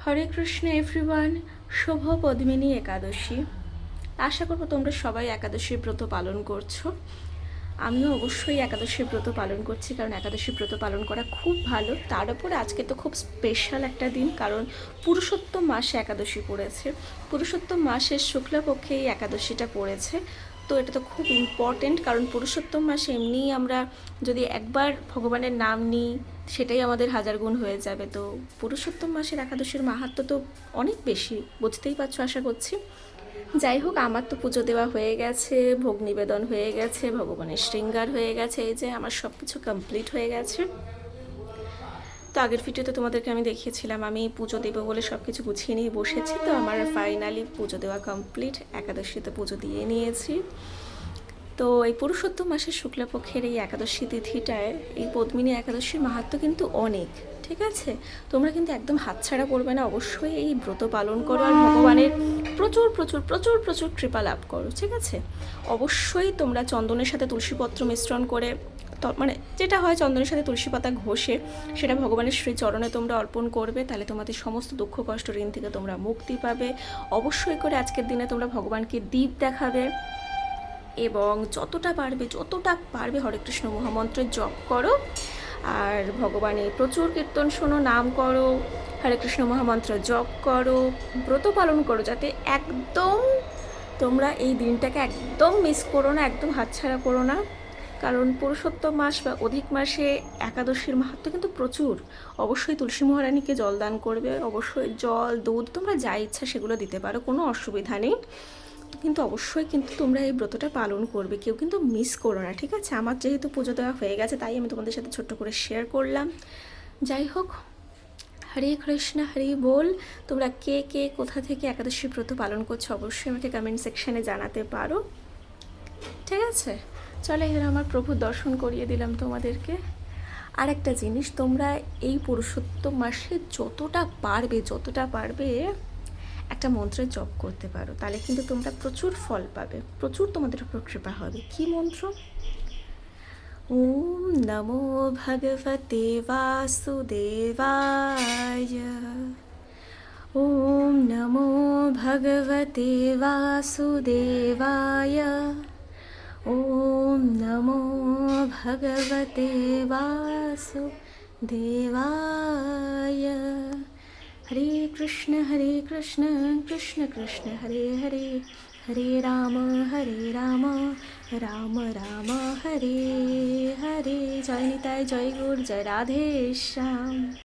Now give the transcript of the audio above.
হরে Krishna everyone. শুভ পদ্মিনী একাদশী। আশা করবো তোমরা সবাই একাদশীর ব্রত পালন করছো। আমিও অবশ্যই একাদশীর ব্রত পালন করছি, কারণ একাদশী ব্রত পালন করা খুব ভালো। তার উপরে আজকে তো খুব স্পেশাল একটা দিন, কারণ পুরুষোত্তম মাসে একাদশী পড়েছে। পুরুষোত্তম মাসের শুক্লাপক্ষে এই একাদশীটা পড়েছে। তো এটা তো খুব ইম্পর্টেন্ট, কারণ পুরুষোত্তম মাসে এমনিই আমরা যদি একবার ভগবানের নাম নিই সেটাই আমাদের হাজার গুণ হয়ে যাবে। তো পুরুষোত্তম মাসের একাদশীর মাহাত্ম্য তো অনেক বেশি, বুঝতেই পারছো আশা করছি। যাই হোক, আমার তো পুজো দেওয়া হয়ে গেছে, ভোগ নিবেদন হয়ে গেছে, ভগবানের শৃঙ্গার হয়ে গেছে, এই যে আমার সব কিছু কমপ্লিট হয়ে গেছে। তো আগের ভিডিওতে তোমাদেরকে আমি দেখিয়েছিলাম আমি পুজো দেবো বলে সব কিছু গুছিয়ে নিয়ে বসেছি। তো আমার ফাইনালি পুজো দেওয়া কমপ্লিট, একাদশীতে পুজো দিয়ে নিয়েছি। তো এই পুরুষোত্তম মাসের শুক্লাপক্ষের এই একাদশী তিথিটায় এই পদ্মিনী একাদশীর মাহাত্ম্য কিন্তু অনেক, ঠিক আছে? তোমরা কিন্তু একদম হাতছাড়া করবে না, অবশ্যই এই ব্রত পালন করো আর ভগবানের প্রচুর প্রচুর প্রচুর প্রচুর কৃপা লাভ করো, ঠিক আছে? অবশ্যই তোমরা চন্দনের সাথে তুলসীপত্র মিশ্রণ করে, মানে যেটা হয় চন্দনের সাথে তুলসী পাতা ঘষে সেটা ভগবানের শ্রীচরণে তোমরা অর্পণ করবে, তাহলে তোমাদের সমস্ত দুঃখ কষ্ট ঋণ থেকে তোমরা মুক্তি পাবে। অবশ্যই করে আজকের দিনে তোমরা ভগবানকে দীপ দেখাবে এবং যতটা পারবে হরে কৃষ্ণ মহামন্ত্রের জপ করো আর ভগবানের প্রচুর কীর্তন শোনো, নাম করো, হরে কৃষ্ণ মহামন্ত্র জপ করো, ব্রত পালন করো, যাতে একদম তোমরা এই দিনটাকে একদম মিস করো না, একদম হাতছাড়া করো না। কারণ পুরুষোত্তম মাস বা অধিক মাসে একাদশীর মাহাত্ম্য কিন্তু প্রচুর। অবশ্যই তুলসী মহারানীকে জল দান করবে, অবশ্যই জল দুধ তোমরা যা ইচ্ছা সেগুলো দিতে পারো, কোনো অসুবিধা নেই। কিন্তু অবশ্যই কিন্তু তোমরা এই ব্রতটা পালন করবে, কেউ কিন্তু মিস করো না, ঠিক আছে? আমার যেহেতু পুজো দেওয়া হয়ে গেছে তাই আমি তোমাদের সাথে ছোট্ট করে শেয়ার করলাম। যাই হোক, হরে কৃষ্ণ হরি বল। তোমরা কে কে কোথা থেকে একাদশী ব্রত পালন করছো অবশ্যই আমাকে কমেন্ট সেকশানে জানাতে পারো, ঠিক আছে? চলো, এবার আমার প্রভুর দর্শন করিয়ে দিলাম তোমাদেরকে। আর একটা জিনিস, তোমরা এই পুরুষোত্তম মাসে যতটা পারবে একটা মন্ত্রের জপ করতে পারো, তাহলে কিন্তু তোমরা প্রচুর ফল পাবে, প্রচুর তোমাদের উপর কৃপা হবে। কি মন্ত্র? ওম নমো ভগবতে বাসুদেবায়। ওম নমো ভগবতে বাসুদেবায়। ওম নমো ভগবতে বাসুদেবায়। হরে কৃষ্ণ কৃষ্ণ কৃষ্ণ হরে হরে, হরে রাম রাম রাম হরে হরে। জয় নিতাই, জয় গৌর, জয় রাধে শ্যাম।